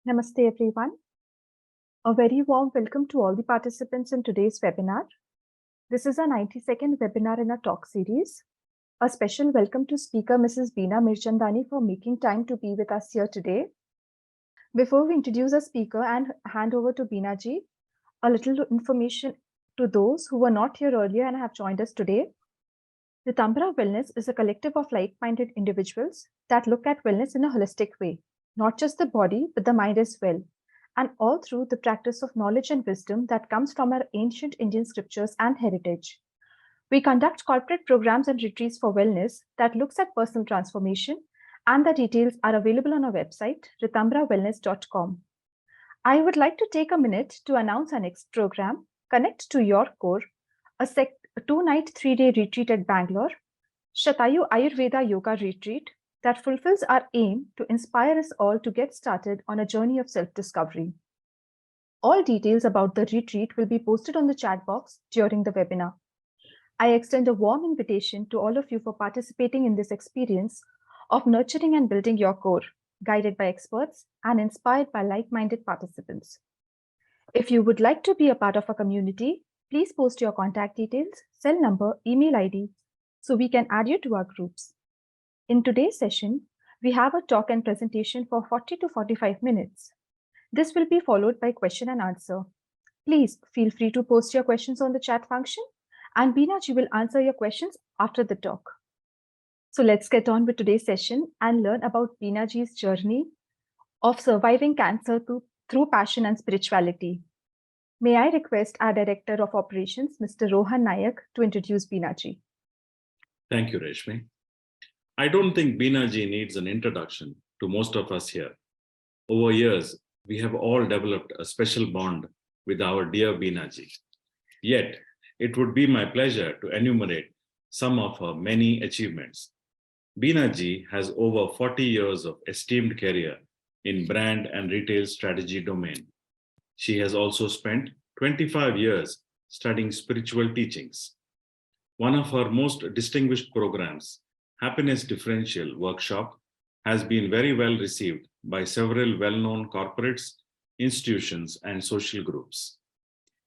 Namaste everyone. A very warm welcome to all the participants in today's webinar. This is a 90-second webinar in a talk series. A special welcome to speaker Mrs. Beena Mirchandani for making time to be with us here today. Before we introduce our speaker and hand over to Beena ji, a little information to those who were not here earlier and have joined us today. Rtambhara Wellness is a collective of like-minded individuals that look at wellness in a holistic way, not just the body, but the mind as well, and all through the practice of knowledge and wisdom that comes from our ancient Indian scriptures and heritage. We conduct corporate programs and retreats for wellness that looks at personal transformation, and the details are available on our website, rtambharawellness.com. I would like to take a minute to announce our next program, Connect to Your Core, a 2-night, 3-day retreat at Bangalore, Shatayu Ayurveda Yoga Retreat that fulfills our aim to inspire us all to get started on a journey of self-discovery. All details about the retreat will be posted on the chat box during the webinar. I extend a warm invitation to all of you for participating in this experience of nurturing and building your core, guided by experts and inspired by like-minded participants. If you would like to be a part of our community, please post your contact details, cell number, email ID, so we can add you to our groups. In today's session, we have a talk and presentation for 40 to 45 minutes. This will be followed by question and answer. Please feel free to post your questions on the chat function, and Beena ji will answer your questions after the talk. So let's get on with today's session and learn about Beena ji's journey of surviving cancer through passion and spirituality. May I request our Director of Operations, Mr. Rohan Nayak, to introduce Beena ji. Thank you, Reshmi. I don't think Beena ji needs an introduction to most of us here. Over years, we have all developed a special bond with our dear Beena ji. Yet, it would be my pleasure to enumerate some of her many achievements. Beena ji has over 40 years of esteemed career in brand and retail strategy domain. She has also spent 25 years studying spiritual teachings. One of her most distinguished programs, Happiness Differential Workshop, has been very well received by several well-known corporates, institutions, and social groups.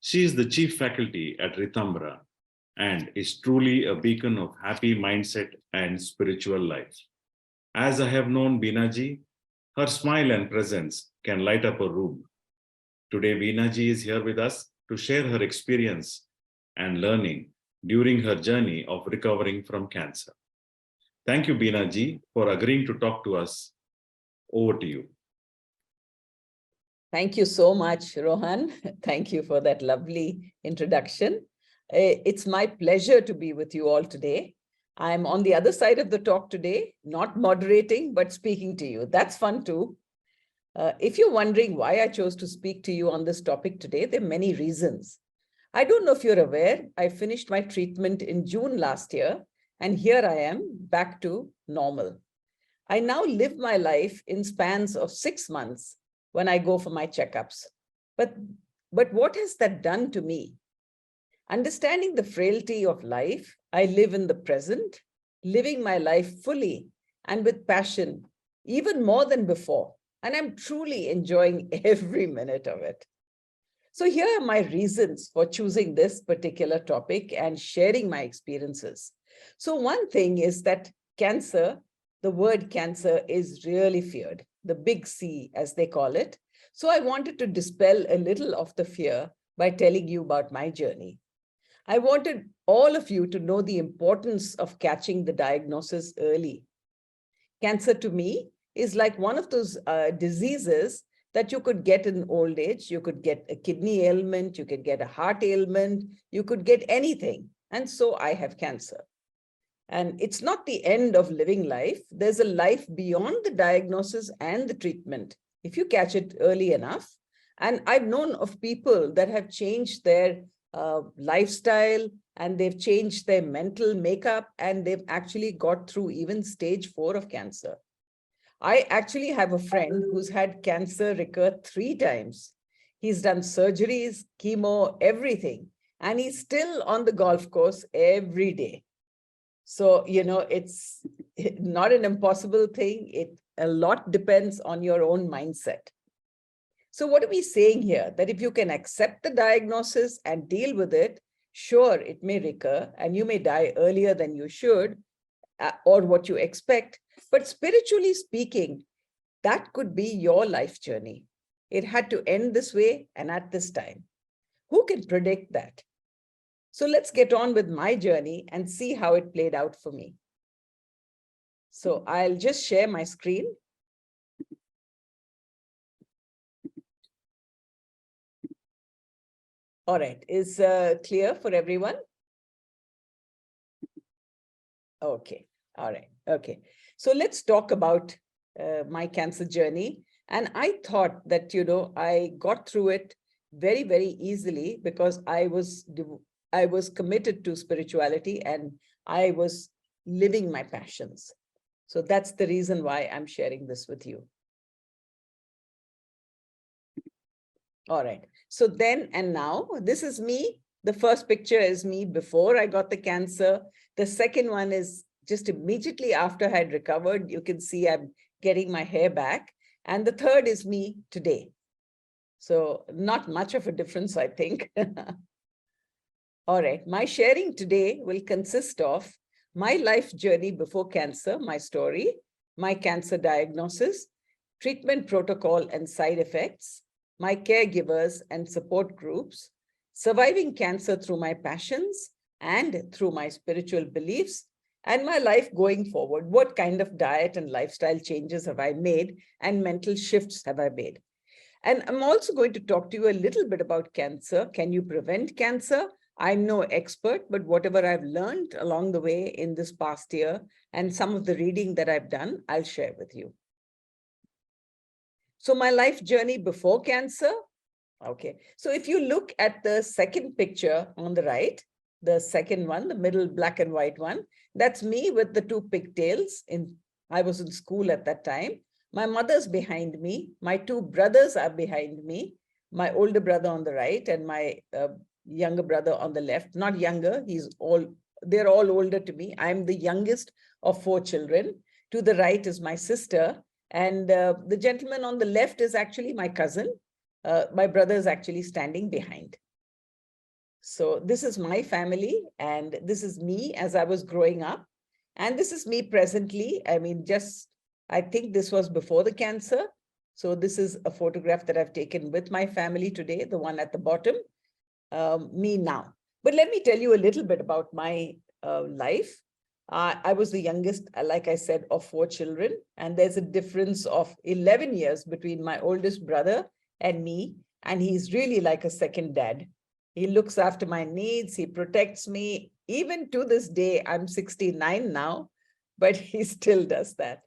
She is the chief faculty at Rtambhara and is truly a beacon of happy mindset and spiritual life. As I have known Beena ji, her smile and presence can light up a room. Today, Beena ji is here with us to share her experience and learning during her journey of recovering from cancer. Thank you, Beena ji, for agreeing to talk to us. Over to you. Thank you so much, Rohan. Thank you for that lovely introduction. It's my pleasure to be with you all today. I'm on the other side of the talk today, not moderating, but speaking to you. That's fun too. If you're wondering why I chose to speak to you on this topic today, there are many reasons. I don't know if you're aware, I finished my treatment in June last year, and here I am back to normal. I now live my life in spans of 6 months when I go for my checkups. But what has that done to me? Understanding the frailty of life, I live in the present, living my life fully and with passion, even more than before. And I'm truly enjoying every minute of it. So here are my reasons for choosing this particular topic and sharing my experiences. So one thing is that cancer, the word cancer is really feared, the big C as they call it. So I wanted to dispel a little of the fear by telling you about my journey. I wanted all of you to know the importance of catching the diagnosis early. Cancer to me is like one of those diseases that you could get in old age. You could get a kidney ailment, you could get a heart ailment, you could get anything. And so I have cancer. And it's not the end of living life. There's a life beyond the diagnosis and the treatment, if you catch it early enough. And I've known of people that have changed their lifestyle and they've changed their mental makeup and they've actually got through even stage 4 of cancer. I actually have a friend who's had cancer recur 3 times. He's done surgeries, chemo, everything, and he's still on the golf course every day. So, you know, it's not an impossible thing. A lot depends on your own mindset. So what are we saying here? That if you can accept the diagnosis and deal with it, sure, it may recur and you may die earlier than you should or what you expect. But spiritually speaking, that could be your life journey. It had to end this way and at this time. Who can predict that? So let's get on with my journey and see how it played out for me. So I'll just share my screen. All right, is clear for everyone? Okay, all right, okay. So let's talk about my cancer journey. And I thought that, I got through it very, very easily because I was committed to spirituality and I was living my passions. So that's the reason why I'm sharing this with you. All right. So then and now, this is me. The first picture is me before I got the cancer. The second one is just immediately after I had recovered. You can see I'm getting my hair back. And the third is me today. So not much of a difference, I think. All right. My sharing today will consist of my life journey before cancer, my story, my cancer diagnosis, treatment protocol and side effects, my caregivers and support groups, surviving cancer through my passions and through my spiritual beliefs, and my life going forward. What kind of diet and lifestyle changes have I made and mental shifts have I made? And I'm also going to talk to you a little bit about cancer. Can you prevent cancer? I'm no expert, but whatever I've learned along the way in this past year and some of the reading that I've done, I'll share with you. So my life journey before cancer. Okay, so if you look at the second picture on the right, the second one, the middle black and white one, that's me with the two pigtails. I was in school at that time. My mother's behind me. My two brothers are behind me. My older brother on the right and my younger brother on the left. Not younger, they're all older to me. I'm the youngest of 4 children. To the right is my sister. And the gentleman on the left is actually my cousin. My brother is actually standing behind. So this is my family, and this is me as I was growing up. And this is me presently. I think this was before the cancer. So this is a photograph that I've taken with my family today, the one at the bottom, me now. But let me tell you a little bit about my life. I was the youngest, like I said, of 4 children. And there's a difference of 11 years between my oldest brother and me. And he's really like a second dad. He looks after my needs. He protects me. Even to this day, I'm 69 now, but he still does that.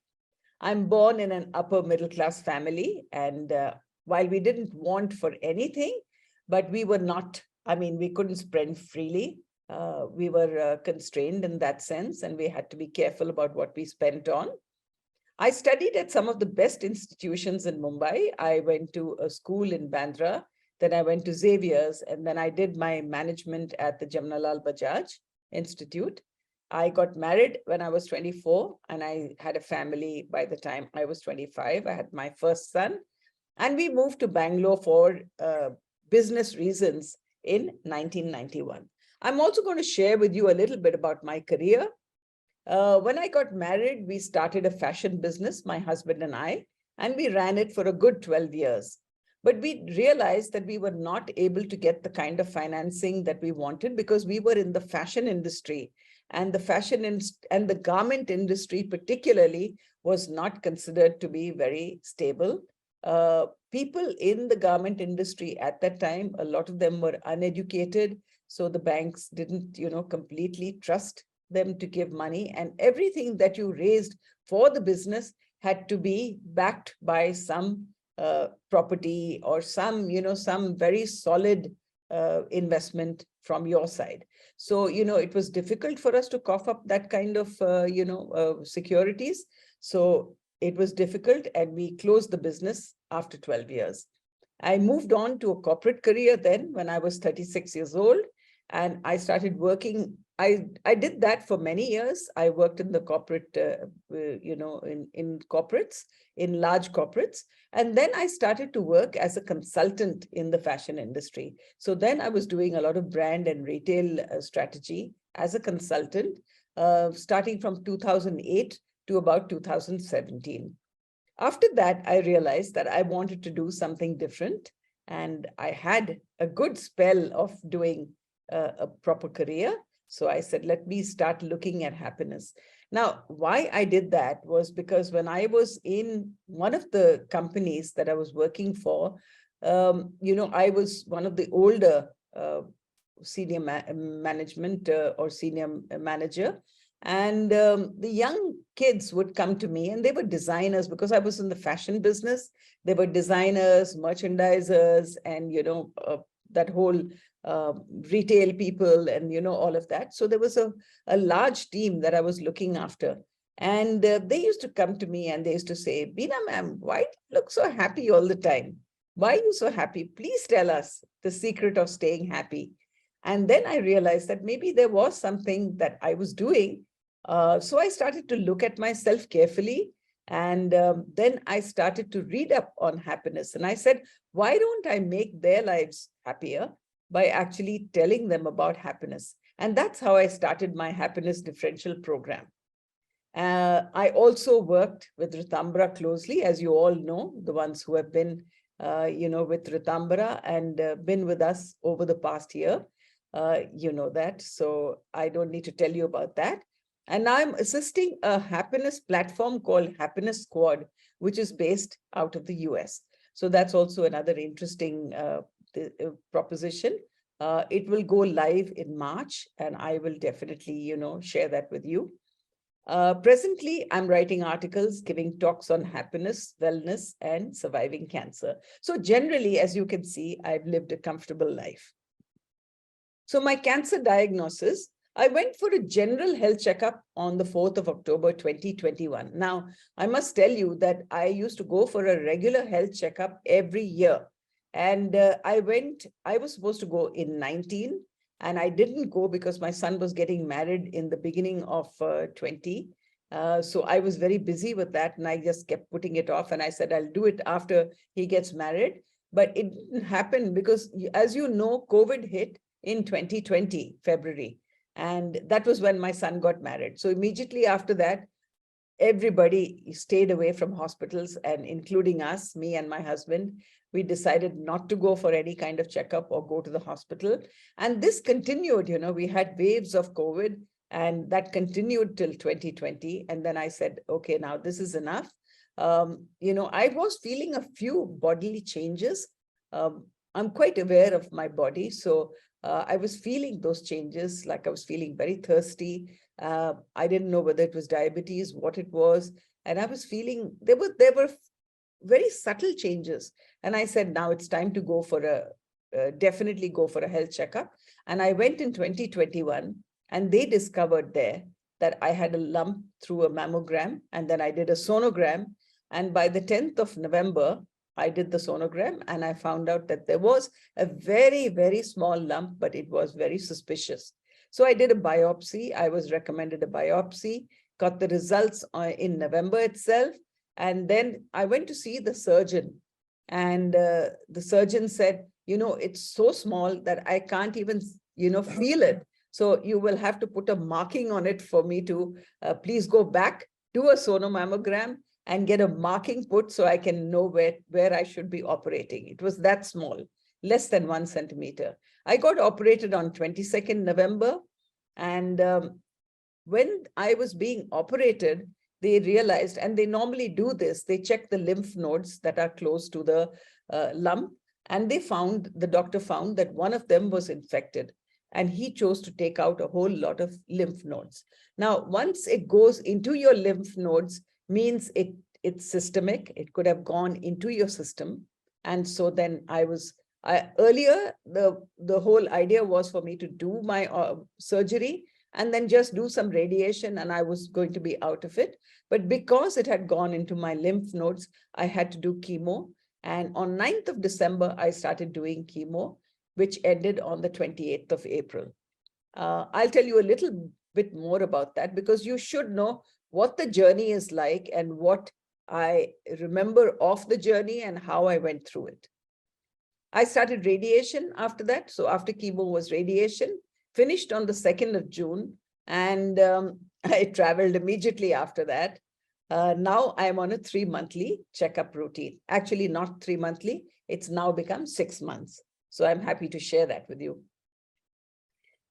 I'm born in an upper middle class family. And while we didn't want for anything, but we were not, we couldn't spend freely. We were constrained in that sense, and we had to be careful about what we spent on. I studied at some of the best institutions in Mumbai. I went to a school in Bandra, then I went to Xavier's, and then I did my management at the Jamnalal Bajaj Institute. I got married when I was 24, and I had a family by the time I was 25. I had my first son, and we moved to Bangalore for business reasons in 1991. I'm also going to share with you a little bit about my career. When I got married, we started a fashion business, my husband and we ran it for a good 12 years. But we realized that we were not able to get the kind of financing that we wanted because we were in the fashion industry, and the garment industry particularly was not considered to be very stable. People in the garment industry at that time, a lot of them were uneducated. So the banks didn't, completely trust them to give money, and everything that you raised for the business had to be backed by some property or some very solid investment from your side. So, it was difficult for us to cough up that kind of, securities. So it was difficult, and we closed the business after 12 years. I moved on to a corporate career then when I was 36 years old. And I started working. I did that for many years. I worked in the corporate, in corporates, in large corporates. And then I started to work as a consultant in the fashion industry. So then I was doing a lot of brand and retail strategy as a consultant, starting from 2008 to about 2017. After that, I realized that I wanted to do something different. And I had a good spell of doing a proper career. So I said, let me start looking at happiness. Now, why I did that was because when I was in one of the companies that I was working for, I was one of the older senior management or senior manager. And the young kids would come to me, and they were designers because I was in the fashion business. They were designers, merchandisers, and, that whole retail people and, all of that. So there was a large team that I was looking after. And they used to come to me and they used to say, Beena ma'am, why do you look so happy all the time? Why are you so happy? Please tell us the secret of staying happy. And then I realized that maybe there was something that I was doing. So I started to look at myself carefully. And then I started to read up on happiness. And I said, why don't I make their lives happier by actually telling them about happiness? And that's how I started my happiness differential program. I also worked with Rtambhara closely, as you all know, the ones who have been, with Rtambhara and been with us over the past year. You know that, so I don't need to tell you about that. And I'm assisting a happiness platform called Happiness Squad, which is based out of the US. So that's also another interesting proposition. It will go live in March, and I will definitely, share that with you. Presently, I'm writing articles, giving talks on happiness, wellness, and surviving cancer. So generally, as you can see, I've lived a comfortable life. So my cancer diagnosis, I went for a general health checkup on the 4th of October, 2021. Now, I must tell you that I used to go for a regular health checkup every year. And I was supposed to go in 19, and I didn't go because my son was getting married in the beginning of 20. So I was very busy with that, and I just kept putting it off. And I said, I'll do it after he gets married. But it didn't happen because, as you know, COVID hit in 2020, February. And that was when my son got married. So immediately after that, everybody stayed away from hospitals, and including us, me and my husband, we decided not to go for any kind of checkup or go to the hospital. And this continued, we had waves of COVID, and that continued till 2020. And then I said, okay, now this is enough. I was feeling a few bodily changes. I'm quite aware of my body. So I was feeling those changes, like I was feeling very thirsty. I didn't know whether it was diabetes, what it was. And I was feeling, there were very subtle changes. And I said, now it's time to go for definitely go for a health checkup. And I went in 2021, and they discovered there that I had a lump through a mammogram, and then I did a sonogram. And by the 10th of November, I did the sonogram, and I found out that there was a very, very small lump, but it was very suspicious. So I did a biopsy. I was recommended a biopsy, got the results in November itself. And then I went to see the surgeon, and the surgeon said, it's so small that I can't even, feel it. So you will have to put a marking on it for me to please go back, do a sonomammogram, and get a marking put so I can know where I should be operating. It was that small, less than 1 centimeter. I got operated on 22nd November. And when I was being operated, they realized, and they normally do this, they check the lymph nodes that are close to the lump. And the doctor found that one of them was infected. And he chose to take out a whole lot of lymph nodes. Now, once it goes into your lymph nodes, means it's systemic. It could have gone into your system. And so then earlier, the whole idea was for me to do my surgery and then just do some radiation, and I was going to be out of it. But because it had gone into my lymph nodes, I had to do chemo. And on 9th of December, I started doing chemo, which ended on the 28th of April. I'll tell you a little bit more about that, because you should know what the journey is like and what I remember of the journey and how I went through it. I started radiation after that. So after chemo was radiation, finished on the 2nd of June. And I traveled immediately after that. Now I'm on a 3-monthly checkup routine. Actually, not 3-monthly. It's now become 6 months. So I'm happy to share that with you.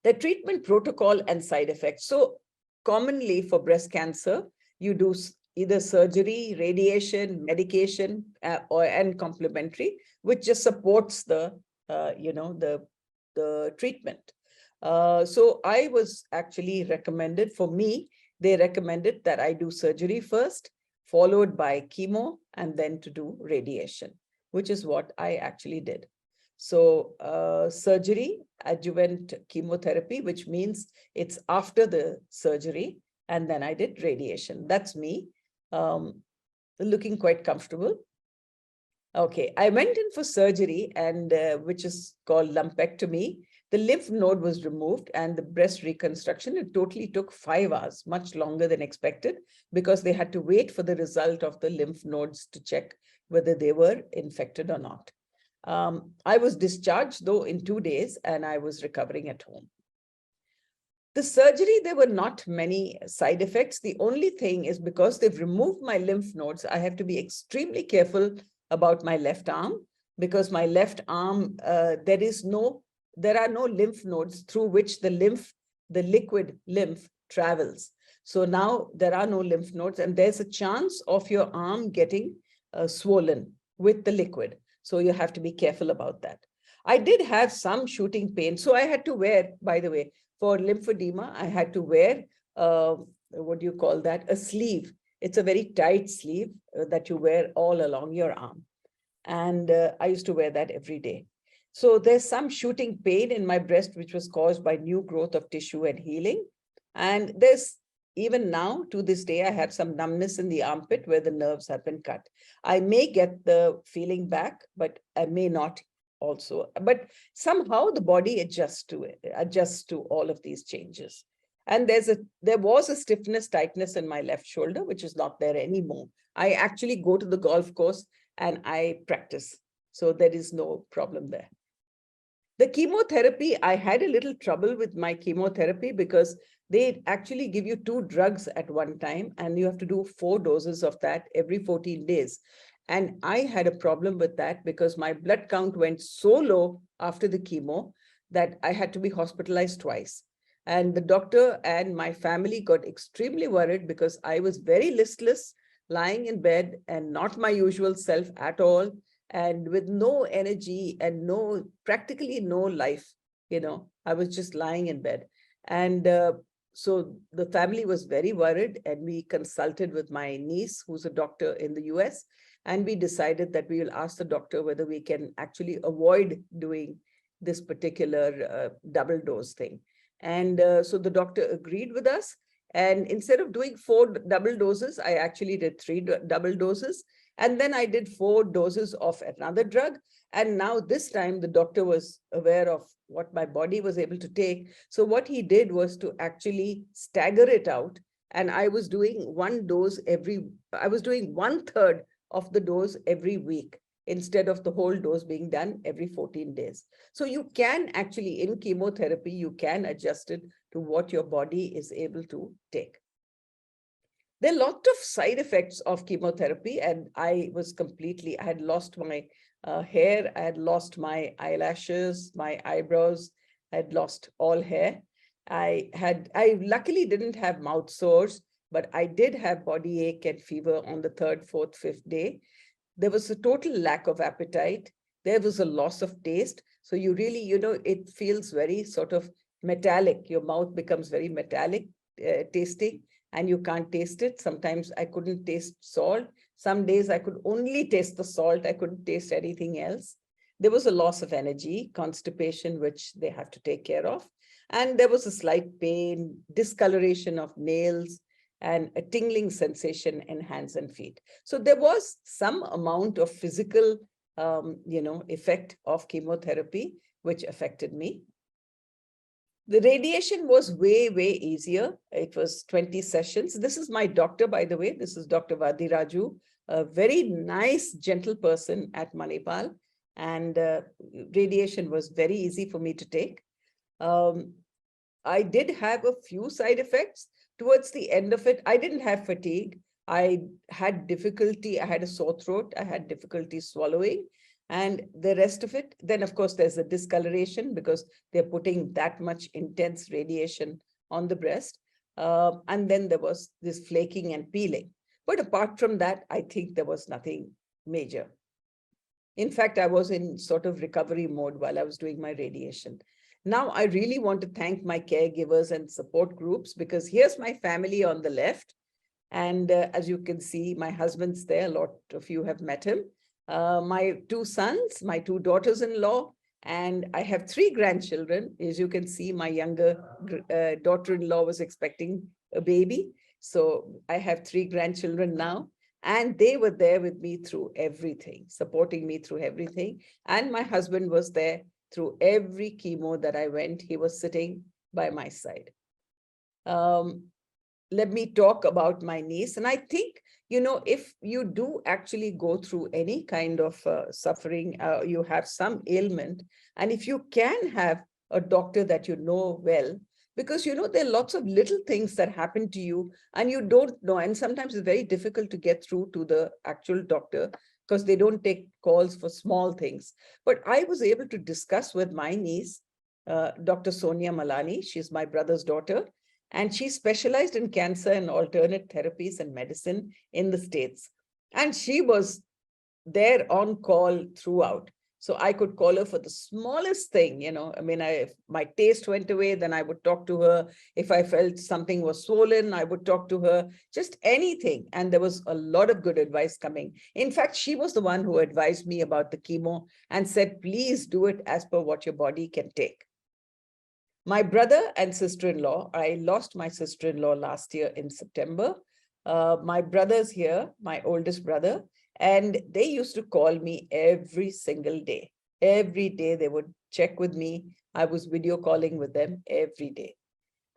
The treatment protocol and side effects. So commonly for breast cancer, you do either surgery, radiation, medication, and complementary, which just supports the, the treatment. So I was actually recommended, for me, they recommended that I do surgery first, followed by chemo, and then to do radiation, which is what I actually did. So surgery, adjuvant chemotherapy, which means it's after the surgery, and then I did radiation. That's me, looking quite comfortable. Okay, I went in for surgery, and which is called lumpectomy. The lymph node was removed and the breast reconstruction. It totally took 5 hours, much longer than expected, because they had to wait for the result of the lymph nodes to check whether they were infected or not. I was discharged, though, in 2 days, and I was recovering at home. The surgery, there were not many side effects. The only thing is, because they've removed my lymph nodes, I have to be extremely careful about my left arm, because my left arm, there are no lymph nodes through which the liquid lymph travels. So now there are no lymph nodes, and there's a chance of your arm getting swollen with the liquid. So you have to be careful about that. I did have some shooting pain. So I had to wear, by the way, for lymphedema, I had to wear, what do you call that? A sleeve. It's a very tight sleeve that you wear all along your arm. And I used to wear that every day. So there's some shooting pain in my breast, which was caused by new growth of tissue and healing. And there's, even now, to this day, I have some numbness in the armpit where the nerves have been cut. I may get the feeling back, but I may not also. But somehow the body adjusts to all of these changes. And there was a stiffness, tightness in my left shoulder, which is not there anymore. I actually go to the golf course and I practice. So there is no problem there. The chemotherapy, I had a little trouble with my chemotherapy, because they actually give you 2 drugs at one time, and you have to do 4 doses of that every 14 days. And I had a problem with that, because my blood count went so low after the chemo that I had to be hospitalized twice. And the doctor and my family got extremely worried, because I was very listless, lying in bed and not my usual self at all, and with no energy and practically no life. I was just lying in bed. And so the family was very worried, and we consulted with my niece, who's a doctor in the US, and we decided that we will ask the doctor whether we can actually avoid doing this particular double dose thing. And so the doctor agreed with us. And instead of doing 4 double doses, I actually did 3 double doses. And then I did 4 doses of another drug. And now this time the doctor was aware of what my body was able to take. So what he did was to actually stagger it out. And I was doing 1/3 of the dose every week, instead of the whole dose being done every 14 days. So you can actually, in chemotherapy, you can adjust it to what your body is able to take. There are a lot of side effects of chemotherapy, and I had lost my hair, I had lost my eyelashes, my eyebrows, I had lost all hair. I luckily didn't have mouth sores, but I did have body ache and fever on the 3rd, 4th, 5th day. There was a total lack of appetite. There was a loss of taste. So you really, it feels very sort of metallic. Your mouth becomes very metallic tasting, and you can't taste it. Sometimes I couldn't taste salt. Some days I could only taste the salt. I couldn't taste anything else. There was a loss of energy, constipation, which they have to take care of. And there was a slight pain, discoloration of nails, and a tingling sensation in hands and feet. So there was some amount of physical, effect of chemotherapy, which affected me. The radiation was way, way easier. It was 20 sessions. This is my doctor, by the way. This is Dr. Vadiraju, a very nice, gentle person at Manipal. And radiation was very easy for me to take. I did have a few side effects. Towards the end of it, I didn't have fatigue. I had difficulty. I had a sore throat. I had difficulty swallowing. And the rest of it, then of course, there's a discoloration because they're putting that much intense radiation on the breast. And then there was this flaking and peeling. But apart from that, I think there was nothing major. In fact, I was in sort of recovery mode while I was doing my radiation. Now, I really want to thank my caregivers and support groups, because here's my family on the left. And as you can see, my husband's there. A lot of you have met him. My two sons, my two daughters-in-law, and I have 3 grandchildren. As you can see, my younger daughter-in-law was expecting a baby. So I have 3 grandchildren now, and they were there with me through everything, supporting me through everything. And my husband was there through every chemo that I went. He was sitting by my side. Let me talk about my niece. And I think, if you do actually go through any kind of suffering, you have some ailment, and if you can have a doctor that you know well, because, there are lots of little things that happen to you and you don't know. And sometimes it's very difficult to get through to the actual doctor because they don't take calls for small things. But I was able to discuss with my niece, Dr. Sonia Malani. She's my brother's daughter. And she specialized in cancer and alternate therapies and medicine in the States. And she was there on call throughout. So I could call her for the smallest thing, if my taste went away, then I would talk to her. If I felt something was swollen, I would talk to her, just anything. And there was a lot of good advice coming. In fact, she was the one who advised me about the chemo and said, please do it as per what your body can take. My brother and sister-in-law, I lost my sister-in-law last year in September. My brother's here, my oldest brother, and they used to call me every single day. Every day they would check with me. I was video calling with them every day.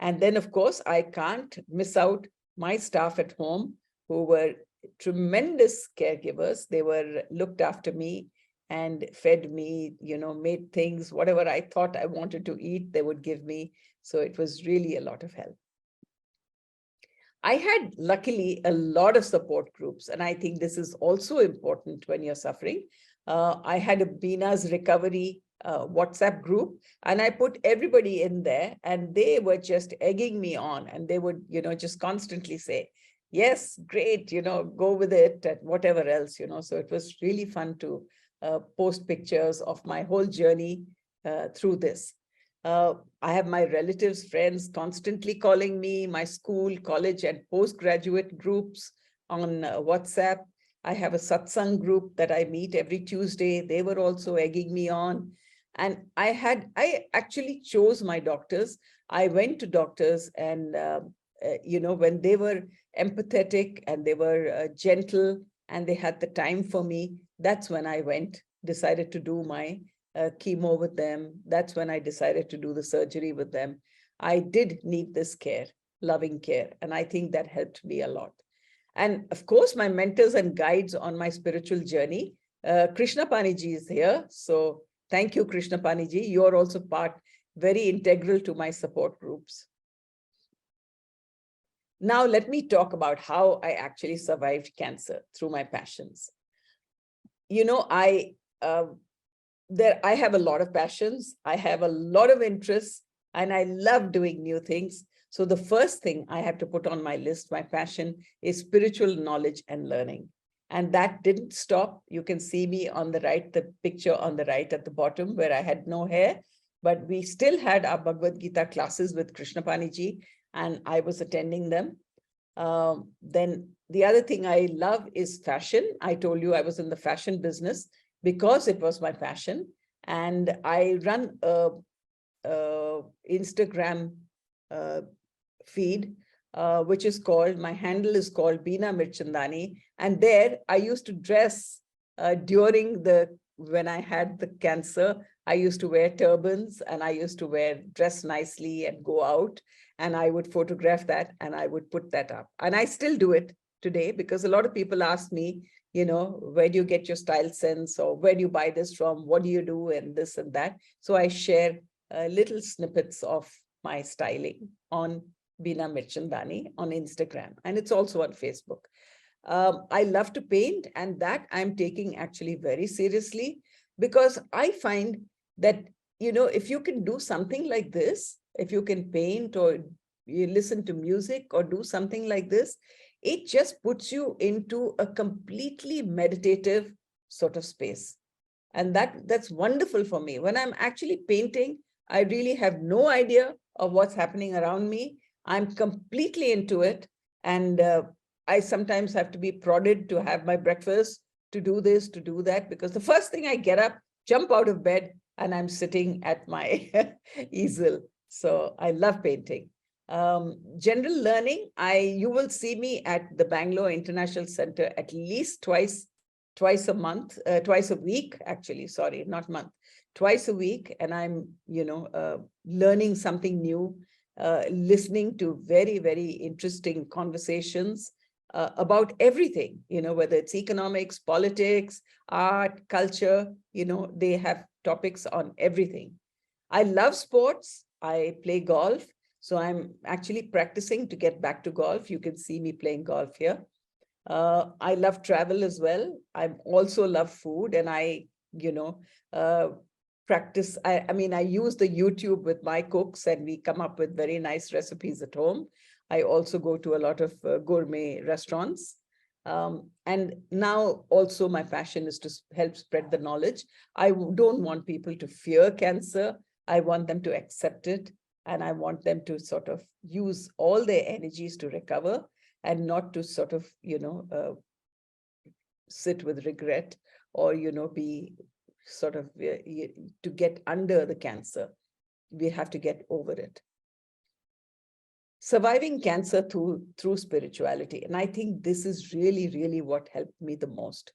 And then, of course, I can't miss out my staff at home who were tremendous caregivers. They were looked after me and fed me, made things, whatever I thought I wanted to eat, they would give me. So it was really a lot of help. I had, luckily, a lot of support groups. And I think this is also important when you're suffering. I had a Bina's Recovery WhatsApp group, and I put everybody in there, and they were just egging me on. And they would, just constantly say, yes, great, go with it, and whatever else, So it was really fun to post pictures of my whole journey through this. I have my relatives, friends constantly calling me, my school, college, and postgraduate groups on WhatsApp. I have a satsang group that I meet every Tuesday. They were also egging me on. And I actually chose my doctors. I went to doctors and, when they were empathetic and they were gentle and they had the time for me, that's when I decided to do my chemo with them. That's when I decided to do the surgery with them. I did need this care, loving care. And I think that helped me a lot. And of course, my mentors and guides on my spiritual journey, Krishna Paniji is here. So thank you, Krishna Paniji. You're also very integral to my support groups. Now, let me talk about how I actually survived cancer through my passions. I have a lot of passions. I have a lot of interests, and I love doing new things. So the first thing I have to put on my list, my passion, is spiritual knowledge and learning. And that didn't stop. You can see me on the right, the picture on the right at the bottom where I had no hair, but we still had our Bhagavad Gita classes with Krishna Paniji, and I was attending them. Then the other thing I love is fashion. I told you I was in the fashion business because it was my passion. And I run a Instagram feed, which is called, my handle is called Beena Mirchandani. And there I used to dress when I had the cancer I used to wear turbans and I used to dress nicely and go out, and I would photograph that and I would put that up. And I still do it today because a lot of people ask me, where do you get your style sense, or where do you buy this from? What do you do? And this and that. So I share little snippets of my styling on Beena Mirchandani on Instagram, and it's also on Facebook. I love to paint, and that I'm taking actually very seriously, because I find that, if you can do something like this, if you can paint or you listen to music or do something like this, it just puts you into a completely meditative sort of space. And that's wonderful for me. When I'm actually painting, I really have no idea of what's happening around me. I'm completely into it. And I sometimes have to be prodded to have my breakfast, to do this, to do that, because the first thing I get up, jump out of bed, and I'm sitting at my easel. So I love painting. General learning, you will see me at the Bangalore International Center at least twice a month, twice a week, actually, sorry, not month, twice a week. And I'm, learning something new, listening to very, very interesting conversations about everything, whether it's economics, politics, art, culture, they have topics on everything. I love sports. I play golf. So I'm actually practicing to get back to golf. You can see me playing golf here. I love travel as well. I also love food, and I, practice. I mean, I use the YouTube with my cooks, and we come up with very nice recipes at home. I also go to a lot of gourmet restaurants. And now also my passion is to help spread the knowledge. I don't want people to fear cancer. I want them to accept it. And I want them to sort of use all their energies to recover, and not to sort of, sit with regret, or, be sort of, to get under the cancer. We have to get over it. Surviving cancer through spirituality. And I think this is really, really what helped me the most.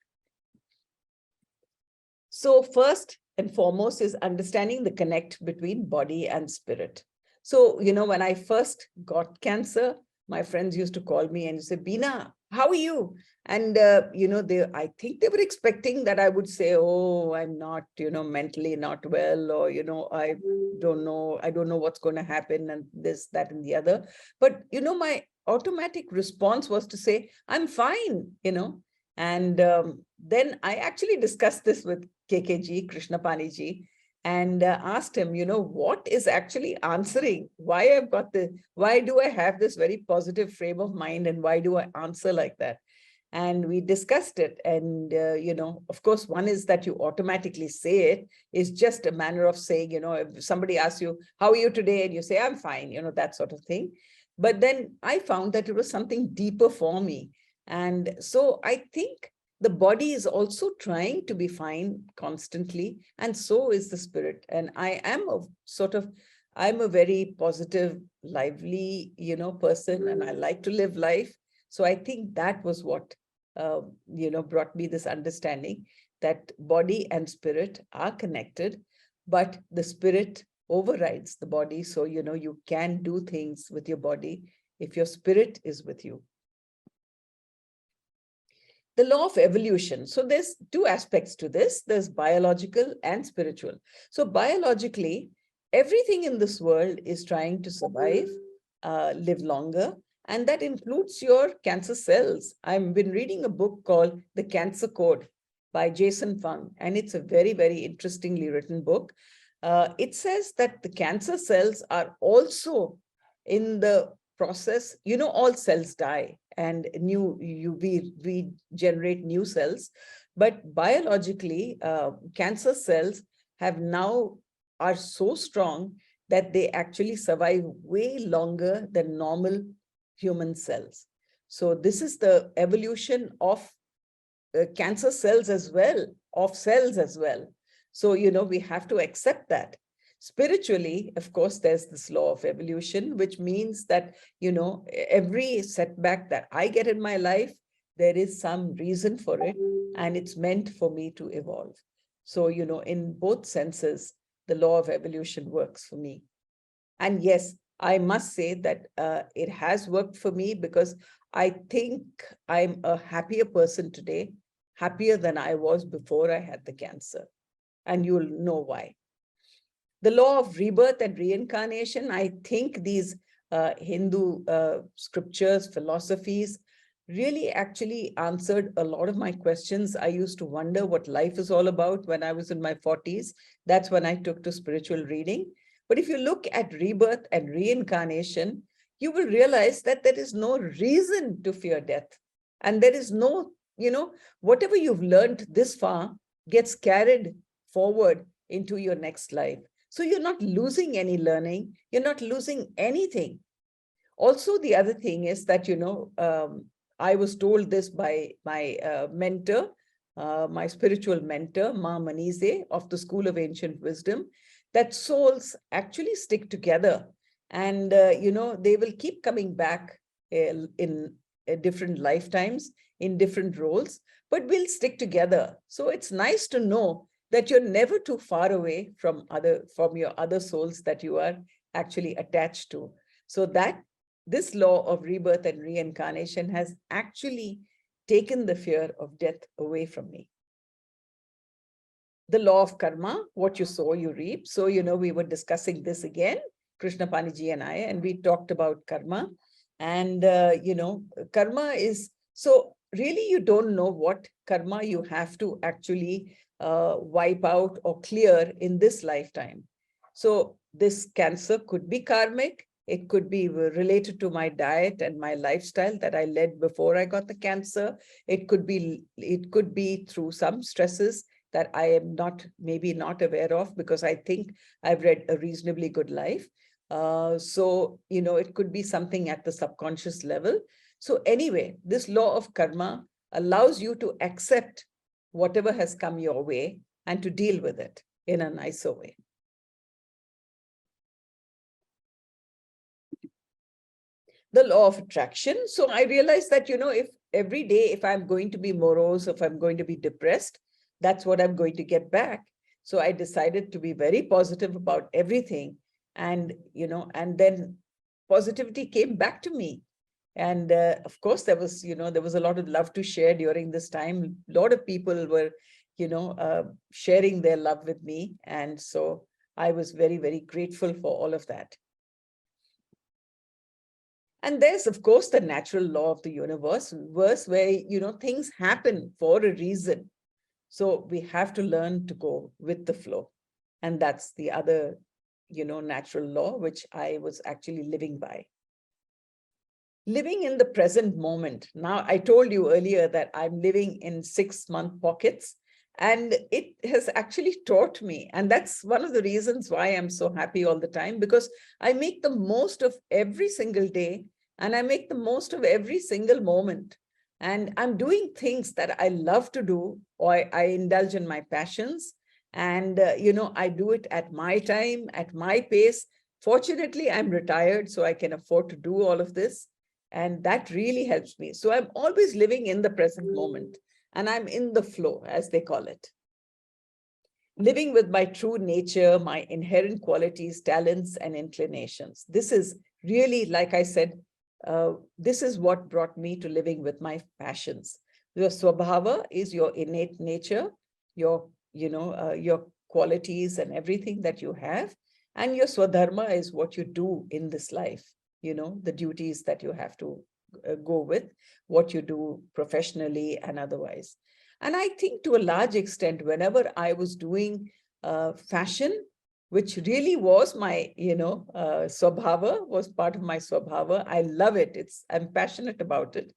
So first and foremost is understanding the connect between body and spirit. So, when I first got cancer, my friends used to call me and say, Beena, how are you? And, I think they were expecting that I would say, oh, I'm not, mentally not well, or, I don't know what's going to happen, and this, that, and the other. But, my automatic response was to say, I'm fine, And then I actually discussed this with KKG, Krishnapani ji, and asked him, what is actually answering? Why do I have this very positive frame of mind, and why do I answer like that? And we discussed it. And, of course, one is that you automatically say it is just a manner of saying, if somebody asks you, how are you today? And you say, I'm fine, that sort of thing. But then I found that it was something deeper for me. And so I think the body is also trying to be fine constantly, and so is the spirit. And I am I'm a very positive, lively, person, and I like to live life. So I think that was what, brought me this understanding that body and spirit are connected, but the spirit overrides the body. So, you can do things with your body if your spirit is with you. The law of evolution. So there's two aspects to this. There's biological and spiritual. So biologically, everything in this world is trying to survive, live longer, and that includes your cancer cells. I've been reading a book called The Cancer Code by Jason Fung, and it's a very, very interestingly written book. It says that the cancer cells are also in the process, all cells die, and we generate new cells. But biologically, cancer cells are so strong that they actually survive way longer than normal human cells. So this is the evolution of cancer cells as well, of cells as well. So, we have to accept that. Spiritually, of course, there's this law of evolution, which means that, every setback that I get in my life, there is some reason for it, and it's meant for me to evolve. So, in both senses, the law of evolution works for me. And yes, I must say that it has worked for me, because I think I'm a happier person today, happier than I was before I had the cancer. And you'll know why. The law of rebirth and reincarnation, I think these Hindu scriptures, philosophies, really actually answered a lot of my questions. I used to wonder what life is all about when I was in my 40s. That's when I took to spiritual reading. But if you look at rebirth and reincarnation, you will realize that there is no reason to fear death. And there is no, whatever you've learned this far gets carried forward into your next life. So you're not losing any learning. You're not losing anything. Also, the other thing is that, I was told this by my mentor, my spiritual mentor, Ma Manize of the School of Ancient Wisdom, that souls actually stick together, and, they will keep coming back in different lifetimes, in different roles, but we'll stick together. So it's nice to know that you're never too far away from your other souls that you are actually attached to. So that this law of rebirth and reincarnation has actually taken the fear of death away from me. The law of karma, what you sow, you reap. So, we were discussing this again, Krishna Paniji and I, and we talked about karma. And, karma is, so really you don't know what karma you have to actually wipe out or clear in this lifetime. So this cancer could be karmic. It could be related to my diet and my lifestyle that I led before I got the cancer. It could be through some stresses that I am maybe not aware of, because I think I've led a reasonably good life. So, it could be something at the subconscious level. So anyway, this law of karma allows you to accept whatever has come your way and to deal with it in a nicer way. The law of attraction. So I realized that, if every day, if I'm going to be morose, if I'm going to be depressed, that's what I'm going to get back. So I decided to be very positive about everything. And, and then positivity came back to me. And of course, there was a lot of love to share during this time. A lot of people were, sharing their love with me. And so I was very, very grateful for all of that. And there's, of course, the natural law of the universe where, things happen for a reason. So we have to learn to go with the flow. And that's the other, natural law, which I was actually living by. Living in the present moment. Now, I told you earlier that I'm living in 6-month pockets, and it has actually taught me. And that's one of the reasons why I'm so happy all the time, because I make the most of every single day, and I make the most of every single moment. And I'm doing things that I love to do, or I indulge in my passions. And, I do it at my time, at my pace. Fortunately, I'm retired, so I can afford to do all of this. And that really helps me. So I'm always living in the present moment, and I'm in the flow, as they call it. Living with my true nature, my inherent qualities, talents, and inclinations. This is really, like I said, this is what brought me to living with my passions. Your swabhava is your innate nature, your qualities and everything that you have. And your swadharma is what you do in this life, the duties that you have to go with, what you do professionally and otherwise. And I think to a large extent, whenever I was doing fashion, which really was my, swabhava, was part of my swabhava. I love it. I'm passionate about it.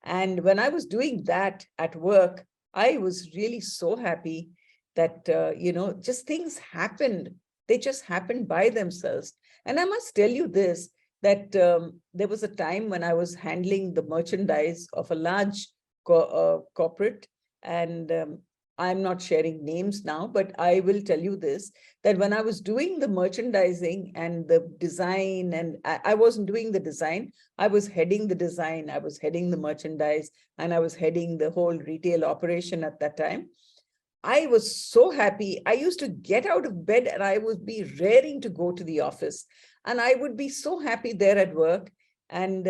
And when I was doing that at work, I was really so happy that, just things happened. They just happened by themselves. And I must tell you this, that there was a time when I was handling the merchandise of a large corporate, and I'm not sharing names now, but I will tell you this, that when I was doing the merchandising and the design, and I wasn't doing the design, I was heading the design, I was heading the merchandise, and I was heading the whole retail operation at that time. I was so happy. I used to get out of bed and I would be raring to go to the office. And I would be so happy there at work. And,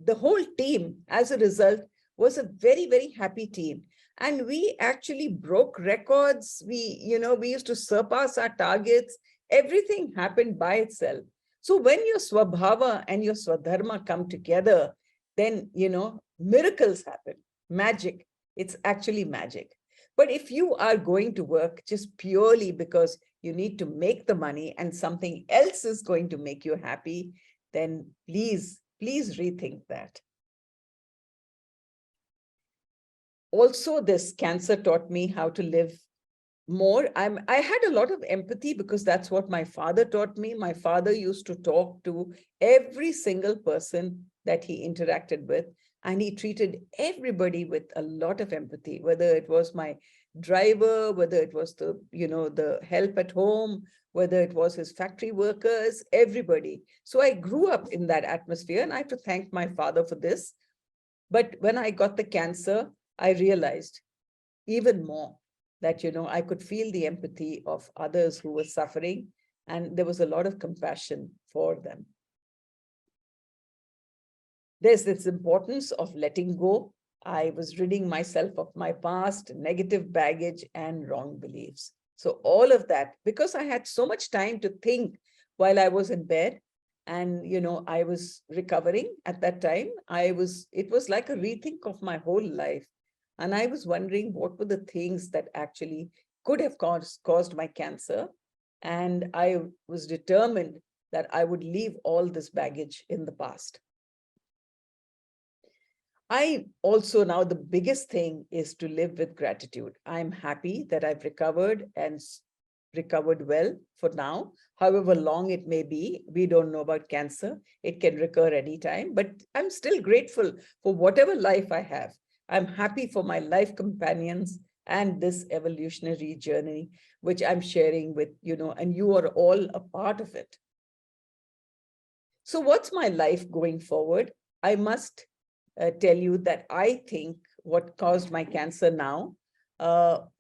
the whole team, as a result, was a very, very happy team. And we actually broke records. We used to surpass our targets. Everything happened by itself. So when your Swabhava and your Swadharma come together, then, miracles happen, magic. It's actually magic. But if you are going to work just purely because you need to make the money and something else is going to make you happy, then please rethink that. Also, this cancer taught me how to live more. I had a lot of empathy because that's what my father taught me. My father used to talk to every single person that he interacted with, and he treated everybody with a lot of empathy, whether it was my driver, whether it was the help at home, whether it was his factory workers, everybody. So I grew up in that atmosphere, and I have to thank my father for this. But when I got the cancer, I realized even more that, I could feel the empathy of others who were suffering, and there was a lot of compassion for them. There's this importance of letting go. I was ridding myself of my past, negative baggage, and wrong beliefs. So all of that, because I had so much time to think while I was in bed, and I was recovering at that time, it was like a rethink of my whole life. And I was wondering what were the things that actually could have caused my cancer. And I was determined that I would leave all this baggage in the past. I also now, the biggest thing is to live with gratitude. I'm happy that I've recovered and recovered well for now, however long it may be. We don't know about cancer. It can recur anytime, but I'm still grateful for whatever life I have. I'm happy for my life companions and this evolutionary journey, which I'm sharing with, and you are all a part of it. So what's my life going forward? I must tell you that I think what caused my cancer now,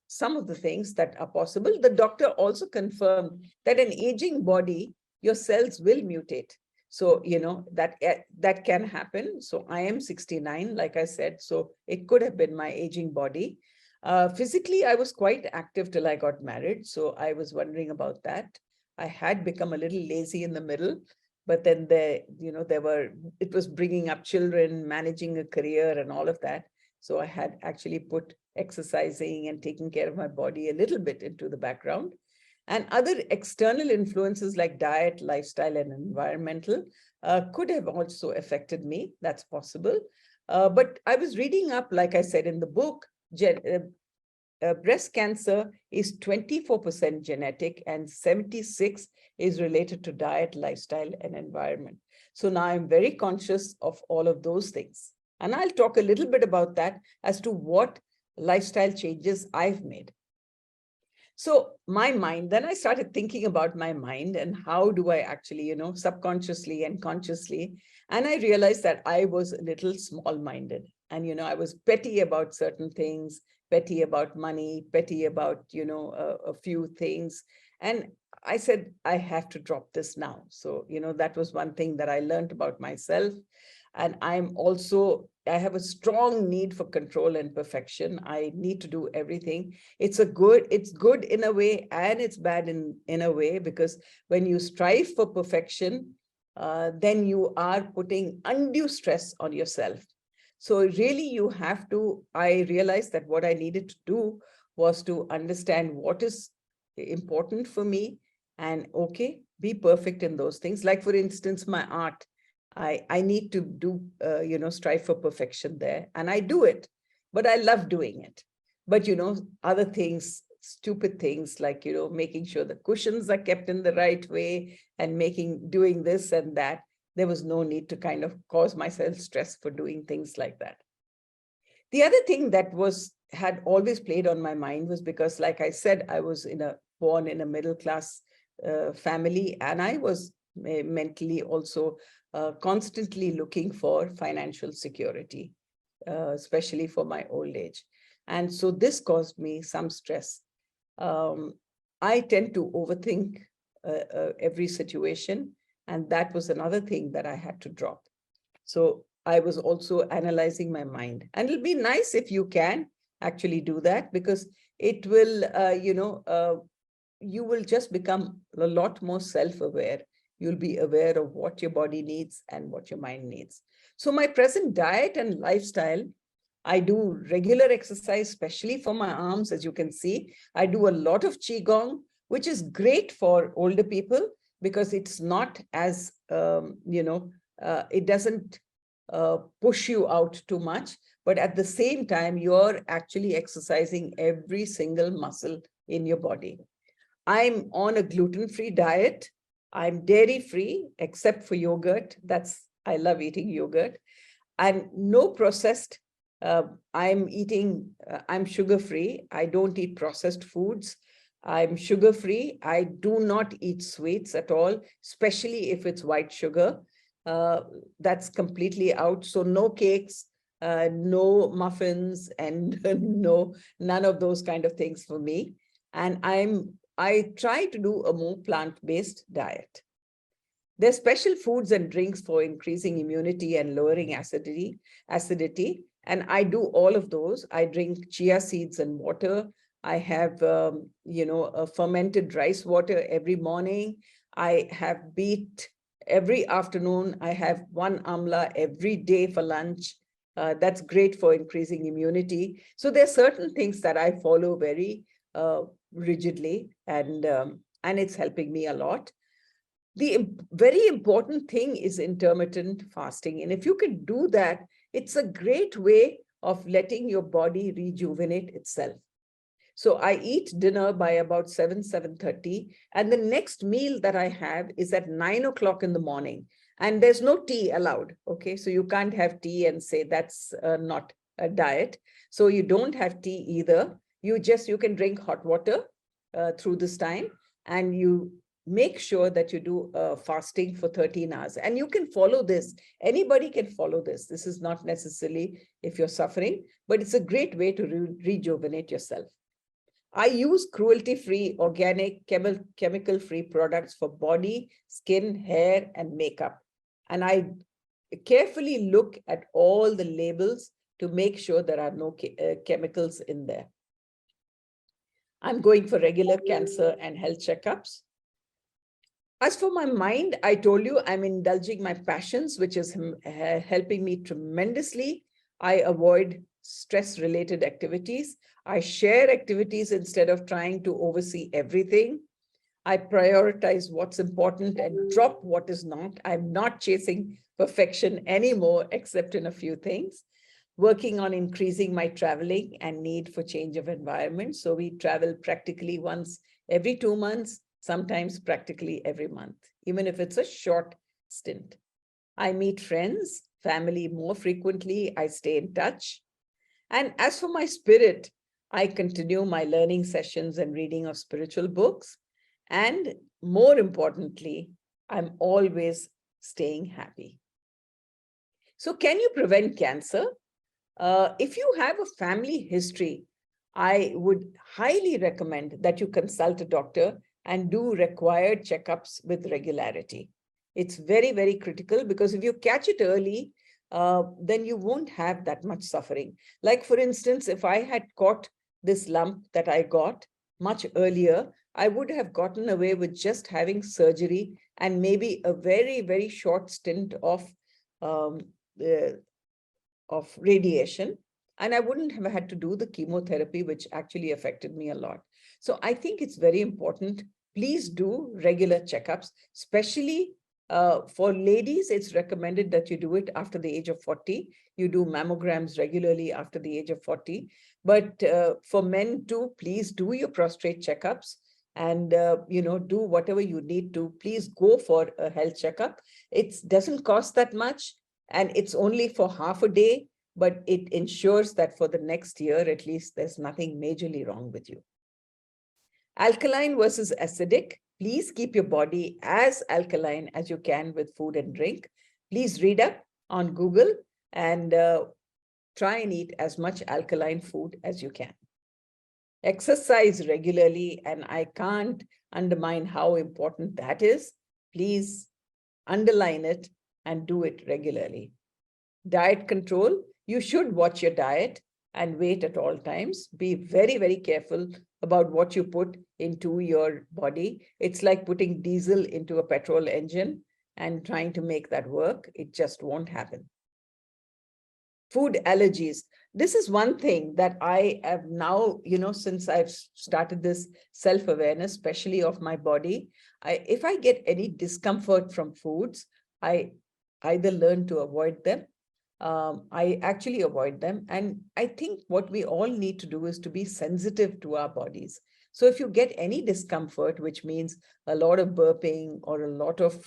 some of the things that are possible. The doctor also confirmed that an aging body, your cells will mutate. So, that can happen. So I am 69, like I said, so it could have been my aging body. Physically, I was quite active till I got married. So I was wondering about that. I had become a little lazy in the middle, but then it was bringing up children, managing a career and all of that. So I had actually put exercising and taking care of my body a little bit into the background. And other external influences like diet, lifestyle, and environmental could have also affected me. That's possible. But I was reading up, like I said in the book, breast cancer is 24% genetic and 76% is related to diet, lifestyle, and environment. So now I'm very conscious of all of those things. And I'll talk a little bit about that as to what lifestyle changes I've made. So my mind, then I started thinking about my mind and how do I actually, subconsciously and consciously. And I realized that I was a little small-minded and, I was petty about certain things, petty about money, petty about, a few things. And I said, I have to drop this now. So, that was one thing that I learned about myself. And I have a strong need for control and perfection. I need to do everything. It's good in a way, and it's bad in a way, because when you strive for perfection, then you are putting undue stress on yourself. So really I realized that what I needed to do was to understand what is important for me and be perfect in those things. Like for instance, my art. I need to do, strive for perfection there. And I do it, but I love doing it. But, other things, stupid things like, making sure the cushions are kept in the right way and doing this and that. There was no need to kind of cause myself stress for doing things like that. The other thing that had always played on my mind was because, like I said, I was born in a middle-class family, and I was mentally also constantly looking for financial security, especially for my old age. And so this caused me some stress. I tend to overthink every situation. And that was another thing that I had to drop. So I was also analyzing my mind. And it'll be nice if you can actually do that, because it will, you will just become a lot more self-aware. You'll be aware of what your body needs and what your mind needs. So my present diet and lifestyle, I do regular exercise, especially for my arms, as you can see. I do a lot of Qigong, which is great for older people because it's not as, it doesn't push you out too much, but at the same time, you're actually exercising every single muscle in your body. I'm on a gluten-free diet. I'm dairy-free, except for yogurt. I love eating yogurt. And no processed. I'm sugar-free. I don't eat processed foods. I'm sugar-free. I do not eat sweets at all, especially if it's white sugar. That's completely out. So no cakes, no muffins, and none of those kind of things for me. And I try to do a more plant-based diet. There's special foods and drinks for increasing immunity and lowering acidity, and I do all of those. I drink chia seeds and water. I have, a fermented rice water every morning. I have beet every afternoon. I have one amla every day for lunch. That's great for increasing immunity. So there are certain things that I follow very rigidly, and it's helping me a lot. The very important thing is intermittent fasting. And if you can do that, it's a great way of letting your body rejuvenate itself. So I eat dinner by about 7:30, and the next meal that I have is at 9 o'clock in the morning. And there's no tea allowed, okay? So you can't have tea and say that's not a diet. So you don't have tea either. You can drink hot water through this time, and you make sure that you do fasting for 13 hours. And you can follow this. Anybody can follow this. This is not necessarily if you're suffering, but it's a great way to rejuvenate yourself. I use cruelty-free, organic, chemical-free products for body, skin, hair, and makeup. And I carefully look at all the labels to make sure there are no chemicals in there. I'm going for regular cancer and health checkups. As for my mind, I told you I'm indulging my passions, which is helping me tremendously. I avoid stress-related activities. I share activities instead of trying to oversee everything. I prioritize what's important and drop what is not. I'm not chasing perfection anymore, except in a few things. Working on increasing my traveling and need for change of environment. So we travel practically once every 2 months, sometimes practically every month, even if it's a short stint. I meet friends, family more frequently. I stay in touch. And as for my spirit, I continue my learning sessions and reading of spiritual books. And more importantly, I'm always staying happy. So can you prevent cancer? If you have a family history, I would highly recommend that you consult a doctor and do required checkups with regularity. It's very, very critical, because if you catch it early, then you won't have that much suffering. Like, for instance, if I had caught this lump that I got much earlier, I would have gotten away with just having surgery and maybe a very, very short stint of radiation. And I wouldn't have had to do the chemotherapy, which actually affected me a lot. So I think it's very important. Please do regular checkups, especially for ladies. It's recommended that you do it after the age of 40. You do mammograms regularly after the age of 40. But for men too, please do your prostate checkups and, do whatever you need to. Please go for a health checkup. It doesn't cost that much, and it's only for half a day, but it ensures that for the next year, at least, there's nothing majorly wrong with you. Alkaline versus acidic. Please keep your body as alkaline as you can with food and drink. Please read up on Google and Try and eat as much alkaline food as you can. Exercise regularly, and I can't undermine how important that is. Please underline it and do it regularly. Diet control, you should watch your diet and weight at all times. Be very, very careful about what you put into your body. It's like putting diesel into a petrol engine and trying to make that work. It just won't happen. Food allergies. This is one thing that I have now, since I've started this self-awareness, especially of my body, if I get any discomfort from foods, I either learn to avoid them. I actually avoid them. And I think what we all need to do is to be sensitive to our bodies. So if you get any discomfort, which means a lot of burping or a lot of,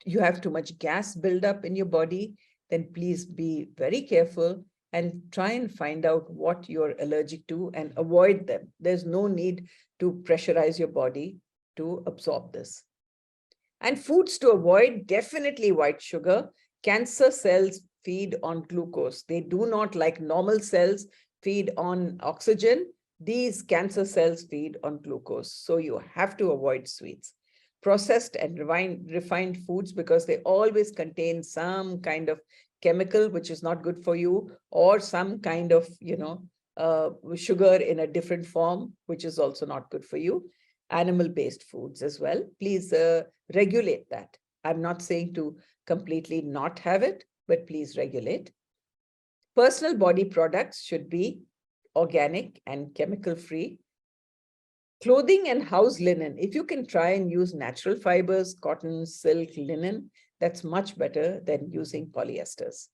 you have too much gas buildup in your body, then please be very careful and try and find out what you're allergic to and avoid them. There's no need to pressurize your body to absorb this. And foods to avoid, definitely white sugar. Cancer cells feed on glucose. They do not, like normal cells, feed on oxygen. These cancer cells feed on glucose. So you have to avoid sweets. Processed and refined foods, because they always contain some kind of chemical which is not good for you, or some kind of, sugar in a different form, which is also not good for you. Animal-based foods as well. Please regulate that. I'm not saying to completely not have it, but please regulate. Personal body products should be organic and chemical-free. Clothing and house linen, if you can try and use natural fibers, cotton, silk, linen, that's much better than using polyesters.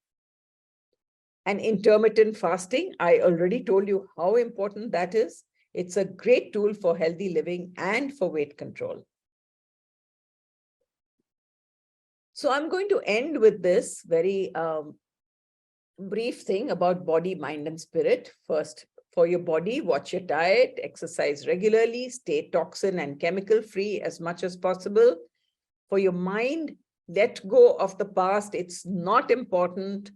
And intermittent fasting, I already told you how important that is. It's a great tool for healthy living and for weight control. So I'm going to end with this very brief thing about body, mind, and spirit. First, for your body, watch your diet, exercise regularly, stay toxin and chemical free as much as possible. For your mind, let go of the past. It's not important.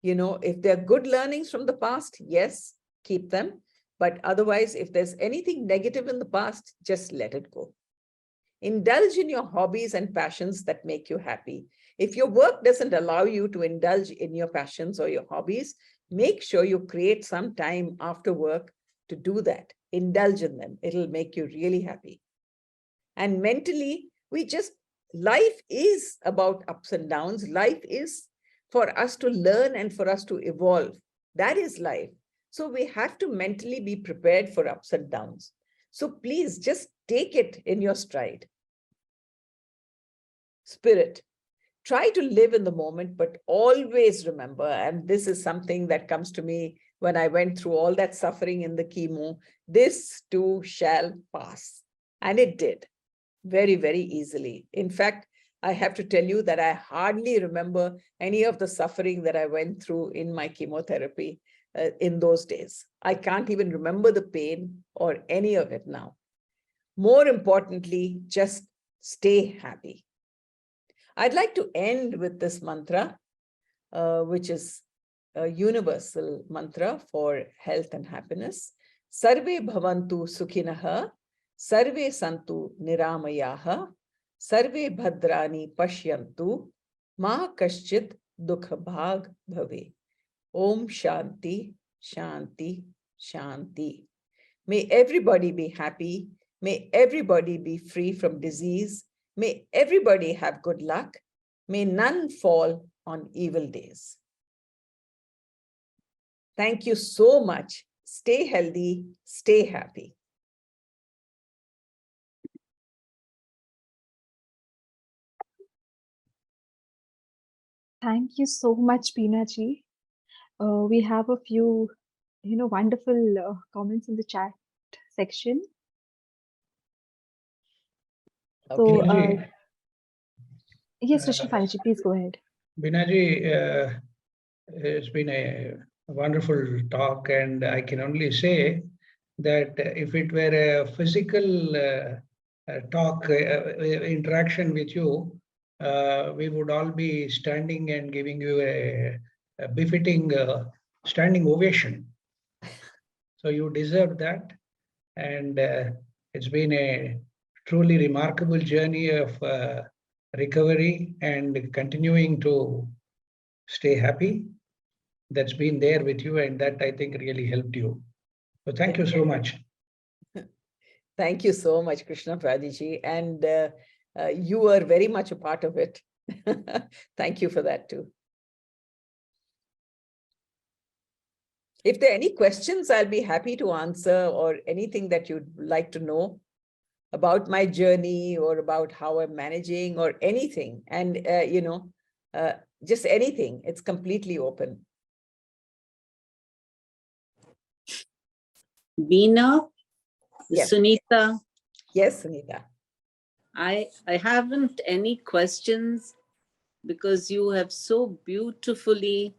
If there are good learnings from the past, yes, keep them. But otherwise, if there's anything negative in the past, just let it go. Indulge in your hobbies and passions that make you happy. If your work doesn't allow you to indulge in your passions or your hobbies, make sure you create some time after work to do that. Indulge in them. It'll make you really happy. And mentally, life is about ups and downs. Life is for us to learn and for us to evolve. That is life. So we have to mentally be prepared for ups and downs. So please just take it in your stride. Spirit. Try to live in the moment, but always remember, and this is something that comes to me when I went through all that suffering in the chemo, this too shall pass. And it did very, very easily. In fact, I have to tell you that I hardly remember any of the suffering that I went through in my chemotherapy in those days. I can't even remember the pain or any of it now. More importantly, just stay happy. I'd like to end with this mantra, which is a universal mantra for health and happiness. Sarve bhavantu sukhinaha, sarve santu niramayaha, sarve bhadrani pashyantu, ma kaschit dukha bhag bhave. Om Shanti, Shanti, Shanti. May everybody be happy. May everybody be free from disease. May everybody have good luck. May none fall on evil days. Thank you so much. Stay healthy, stay happy. Thank you so much, Beena ji. We have a few, wonderful comments in the chat section. So, Okay. yes, Rishifani ji, please go ahead. Beena ji, it's been a wonderful talk, and I can only say that if it were a physical talk, interaction with you, we would all be standing and giving you a befitting standing ovation. So you deserve that. And it's been a truly remarkable journey of recovery and continuing to stay happy. That's been there with you, and that I think really helped you. So thank you so much. Thank you so much, Krishna Prajiji. And you were very much a part of it. Thank you for that too. If there are any questions, I'll be happy to answer, or anything that you'd like to know about my journey or about how I'm managing or anything. And, just anything, it's completely open. Veena, Yes. Sunita, Yes, Sunita. I haven't any questions because you have so beautifully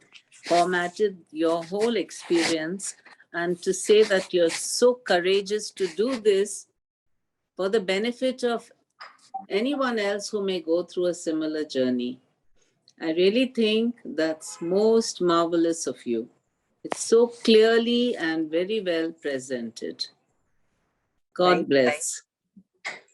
formatted your whole experience, and to say that you're so courageous to do this for the benefit of anyone else who may go through a similar journey. I really think that's most marvelous of you. It's so clearly and very well presented. God bless.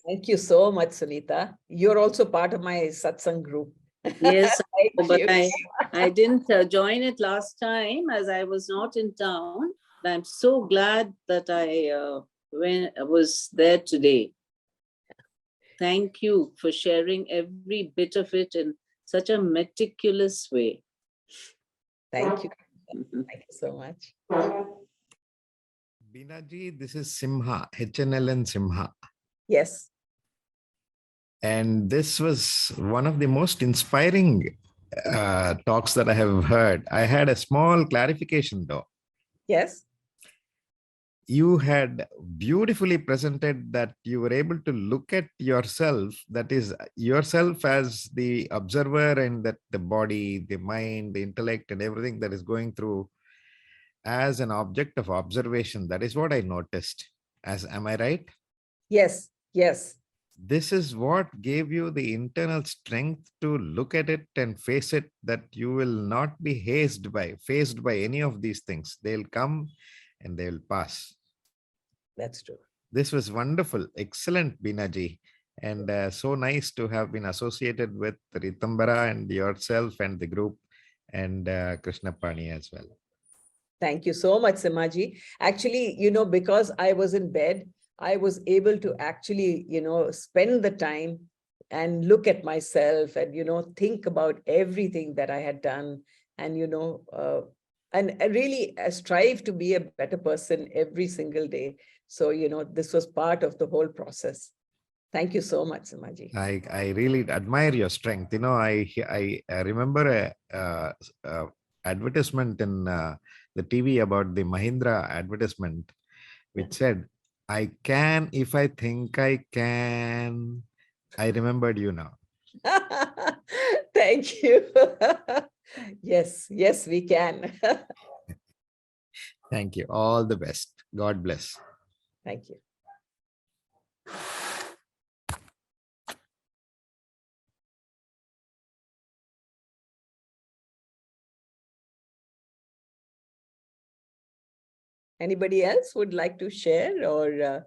Thank you so much, Sunita. You're also part of my satsang group. Yes, Thank but you. I didn't join it last time as I was not in town. But I'm so glad that I was there today. Thank you for sharing every bit of it in such a meticulous way. Thank you. Thank you so much. Binaji, this is Simha, HNLN Simha. Yes. And this was one of the most inspiring talks that I have heard. I had a small clarification though. Yes. You had beautifully presented that you were able to look at yourself, that is yourself as the observer, and that the body, the mind, the intellect and everything that is going through as an object of observation. That is what I noticed. Am I right? Yes. Yes. This is what gave you the internal strength to look at it and face it, that you will not be faced by any of these things. They'll come and they'll pass. That's true. This was wonderful. Excellent, Binaji. And so nice to have been associated with Rtambhara and yourself and the group, and Krishna Pani as well. Thank you so much, Simaji. Actually, because I was in bed, I was able to actually, spend the time and look at myself and, think about everything that I had done, and, and really strive to be a better person every single day. So, this was part of the whole process. Thank you so much, Simaji. I really admire your strength. I remember a advertisement in the TV about the Mahindra advertisement, which said, "I can if I think I can." I remembered you now. Thank you. Yes, we can. Thank you. All the best. God bless. Thank you. Anybody else would like to share, or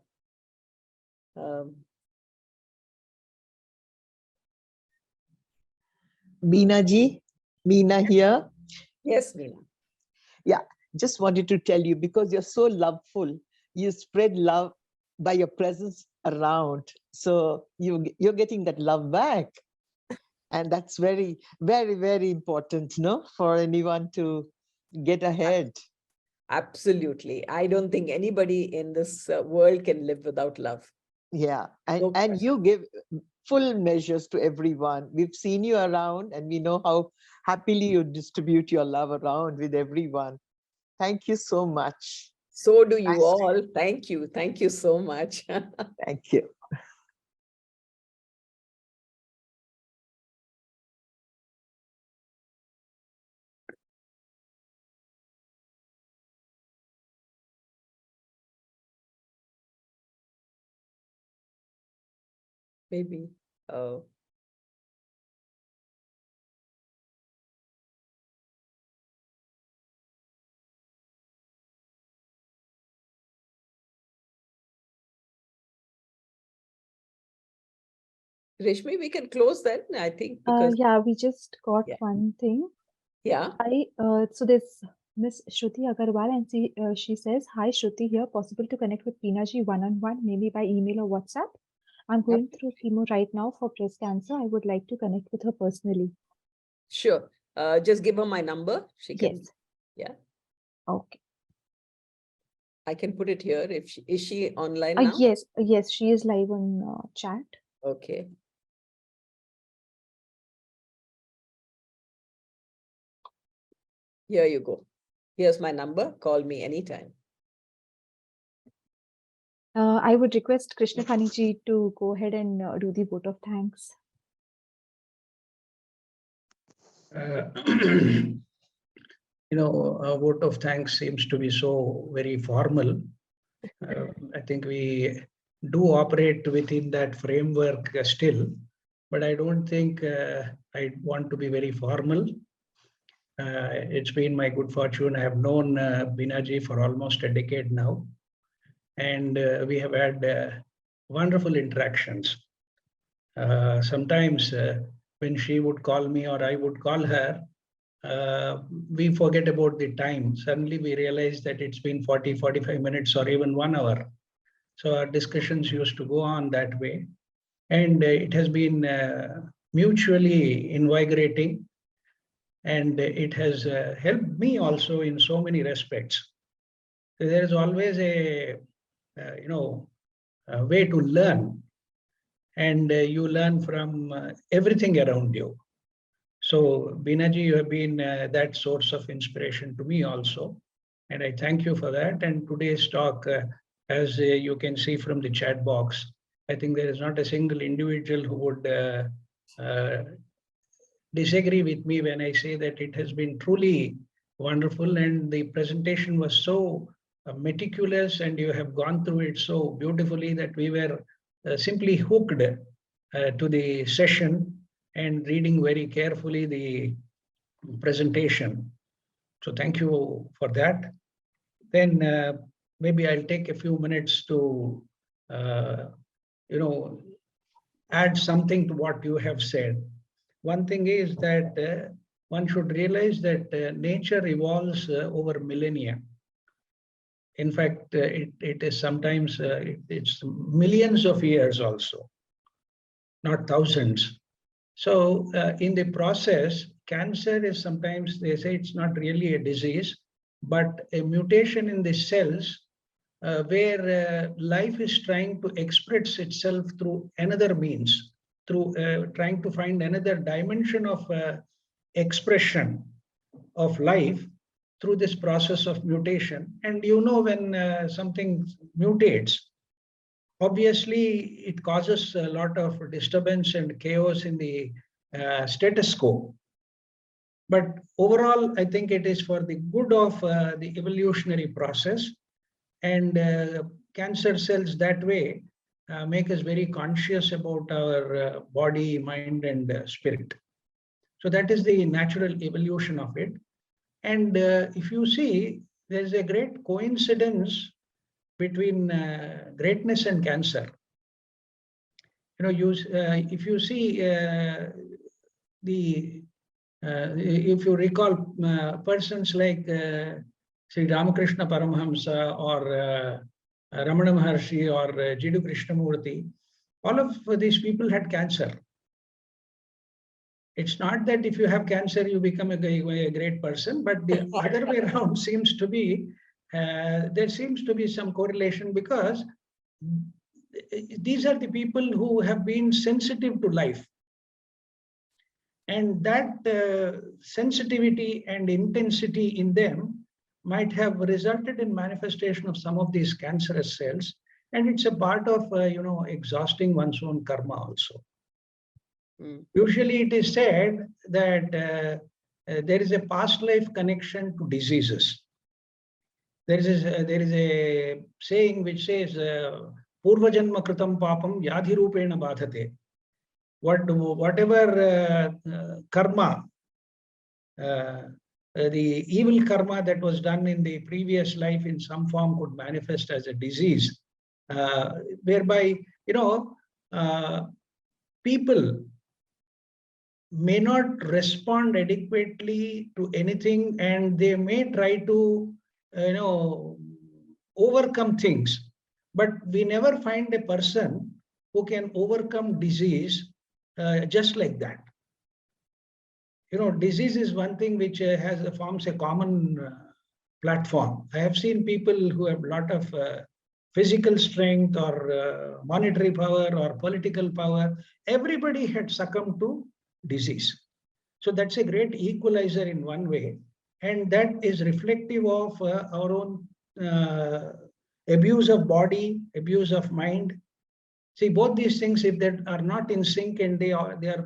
Meena ji, Meena here. Yes, Meena. Yeah, just wanted to tell you, because you're so loveful, you spread love by your presence around. So you're getting that love back. And that's very, very, very important, no, for anyone to get ahead. Absolutely. I don't think anybody in this world can live without love. Yeah, and, No and question. you give full measures to everyone. We've seen you around and we know how happily you distribute your love around with everyone. Thank you so much. So do you Nice. all. Thank you. Thank you so much. Thank you. Maybe. Reshmi, we can close then, I think, because Yeah, we just got Yeah. one thing. yeah. So there's Miss Shruti Agarwal, and she says, "Hi Shruti here. Possible to connect with Peena ji one-on-one, maybe by email or WhatsApp. I'm going through chemo right now for breast cancer. I would like to connect with her personally." Sure. Just give her my number. She can. Yes. Yeah. Okay. I can put it here. If she, is she online now? Yes, she is live on chat. Okay. Here you go. Here's my number. Call me anytime. I would request Krishna Khani ji to go ahead and do the vote of thanks. A vote of thanks seems to be so very formal. I think we do operate within that framework still, but I don't think I want to be very formal. It's been my good fortune. I have known Beena ji for almost a decade now, and we have had wonderful interactions. Sometimes when she would call me or I would call her, we forget about the time. Suddenly we realize that it's been 40, 45 minutes or even 1 hour. So our discussions used to go on that way. And it has been mutually invigorating. And it has helped me also in so many respects. So there is always a way to learn. And you learn from everything around you. So, Beena ji, you have been that source of inspiration to me also. And I thank you for that. And today's talk, as you can see from the chat box, I think there is not a single individual who would disagree with me when I say that it has been truly wonderful. And the presentation was so meticulous, and you have gone through it so beautifully that we were simply hooked to the session and reading very carefully the presentation. So thank you for that. Then maybe I'll take a few minutes to, add something to what you have said. One thing is that one should realize that nature evolves over millennia. In fact, it is sometimes, it's millions of years also, not thousands. So in the process, cancer is sometimes, they say it's not really a disease, but a mutation in the cells where life is trying to express itself through another means, through trying to find another dimension of expression of life through this process of mutation. And when something mutates, obviously it causes a lot of disturbance and chaos in the status quo. But overall, I think it is for the good of the evolutionary process. And cancer cells that way make us very conscious about our body, mind, and spirit. So that is the natural evolution of it. And if you see, there's a great coincidence between greatness and cancer. If you see if you recall persons like Sri Ramakrishna Paramahamsa or Ramana Maharshi or Jiddu Krishnamurti, all of these people had cancer. It's not that if you have cancer, you become a great person, but the other way around seems to be, there seems to be some correlation, because these are the people who have been sensitive to life. And that sensitivity and intensity in them might have resulted in manifestation of some of these cancerous cells. And it's a part of, exhausting one's own karma also. Usually it is said that there is a past life connection to diseases. There is a saying which says, Purva Janma Kritam Papam Yadhi Rupena Badhate. Whatever karma, the evil karma that was done in the previous life in some form could manifest as a disease, whereby, people may not respond adequately to anything, and they may try to, overcome things. But we never find a person who can overcome disease just like that. Disease is one thing which forms a common platform. I have seen people who have a lot of physical strength or monetary power or political power. Everybody had succumbed to disease. So that's a great equalizer in one way. And that is reflective of our own abuse of body, abuse of mind. See, both these things, if they are not in sync and they are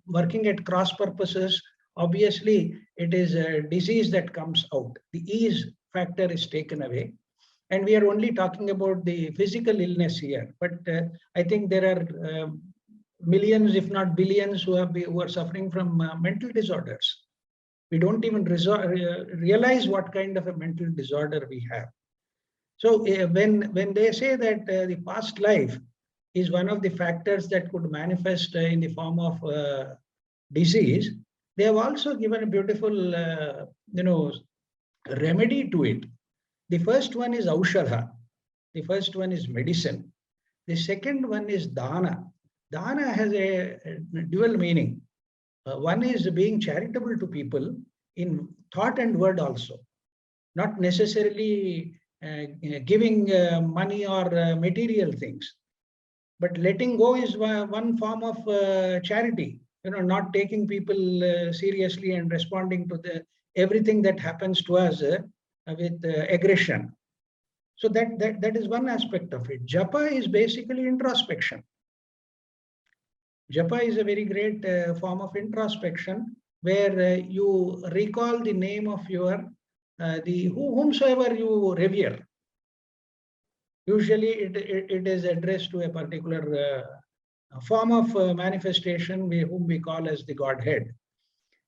working at cross purposes, obviously it is a disease that comes out. The ease factor is taken away. And we are only talking about the physical illness here. But I think there are millions, if not billions, who are suffering from mental disorders. We don't even realize what kind of a mental disorder we have. So when they say that the past life is one of the factors that could manifest in the form of disease, they have also given a beautiful, remedy to it. The first one is aushadha. The first one is medicine. The second one is dana. Dana has a dual meaning. One is being charitable to people in thought and word also, not necessarily giving money or material things. But letting go is one form of charity, not taking people seriously and responding to everything that happens to us with aggression. So that is one aspect of it. Japa is basically introspection. Japa is a very great form of introspection where you recall the name of your whomsoever you revere. Usually it is addressed to a particular form of manifestation whom we call as the Godhead.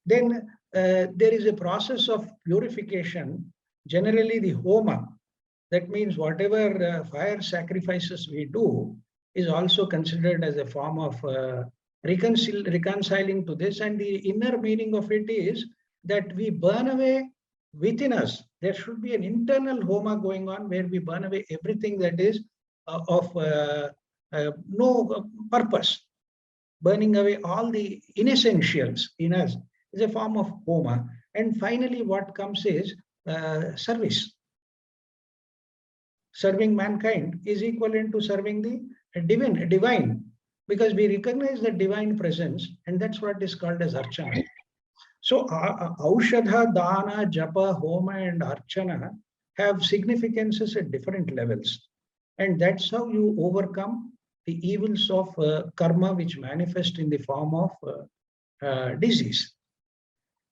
Then there is a process of purification, generally the homa. That means whatever fire sacrifices we do is also considered as a form of reconciling to this. And the inner meaning of it is that we burn away within us. There should be an internal homa going on where we burn away everything that is of no purpose. Burning away all the inessentials in us is a form of homa. And finally, what comes is service. Serving mankind is equivalent to serving the divine, because we recognize the divine presence, and that's what is called as archana. So aushadha, dana, japa, homa, and archana have significances at different levels. And that's how you overcome the evils of karma, which manifest in the form of disease.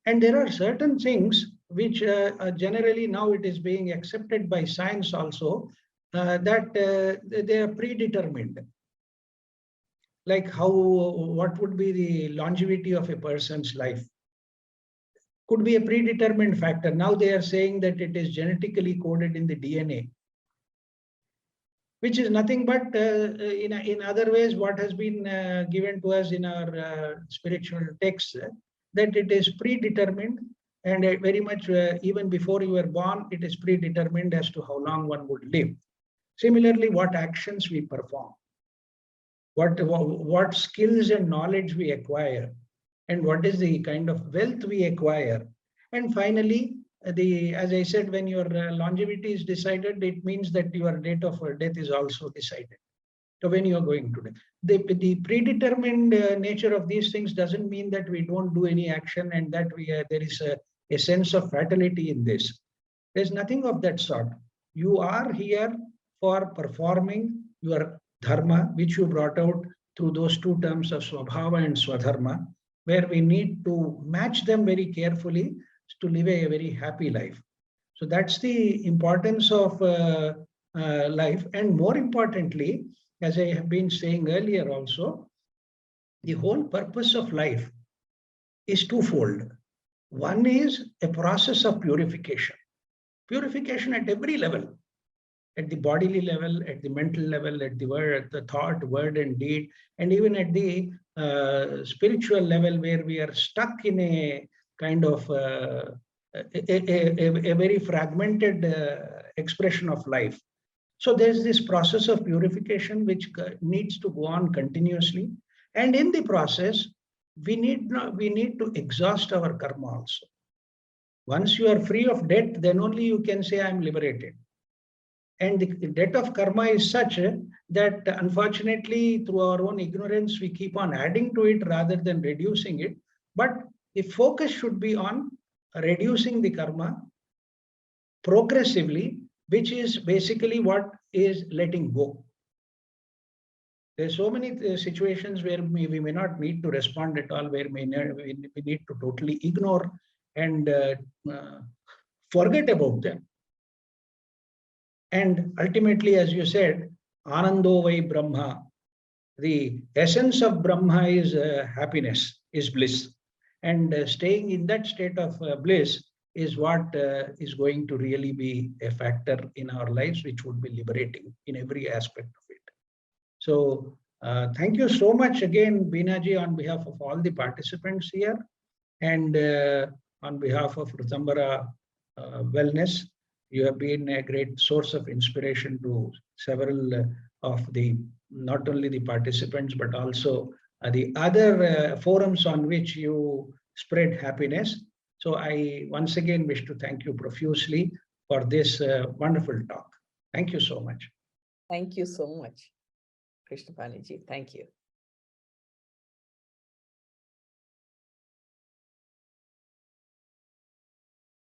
And there are certain things which generally now it is being accepted by science also, that they are predetermined. Like what would be the longevity of a person's life? Could be a predetermined factor. Now they are saying that it is genetically coded in the DNA, which is nothing but in other ways what has been given to us in our spiritual texts, that it is predetermined, and very much even before you were born, it is predetermined as to how long one would live. Similarly, what actions we perform, what skills and knowledge we acquire, and what is the kind of wealth we acquire. And finally, as I said, when your longevity is decided, it means that your date of death is also decided. So when you are going to die, the predetermined nature of these things doesn't mean that we don't do any action and that there is a sense of fatality in this. There's nothing of that sort. You are here for performing your dharma, which you brought out through those two terms of swabhava and swadharma, where we need to match them very carefully to live a very happy life. So that's the importance of life. And more importantly, as I have been saying earlier also, the whole purpose of life is twofold. One is a process of purification. Purification at every level, at the bodily level, at the mental level, at the word, at the thought, word, and deed, and even at the spiritual level where we are stuck in a kind of a very fragmented expression of life. So there's this process of purification which needs to go on continuously. And in the process, we need to exhaust our karma also. Once you are free of debt, then only you can say I'm liberated. And the debt of karma is such that unfortunately, through our own ignorance, we keep on adding to it rather than reducing it. But the focus should be on reducing the karma progressively, which is basically what is letting go. There's so many situations where we may not need to respond at all, where we need to totally ignore and forget about them. And ultimately, as you said, Anando Vai Brahma, the essence of Brahma is happiness, is bliss. And staying in that state of bliss is what is going to really be a factor in our lives, which would be liberating in every aspect of it. So thank you so much again, Beenaji, on behalf of all the participants here, and on behalf of Rtambhara Wellness. You have been a great source of inspiration to several of the, not only the participants, but also the other forums on which you spread happiness. So I once again wish to thank you profusely for this wonderful talk. Thank you so much. Thank you so much, Krishnapani ji. Thank you.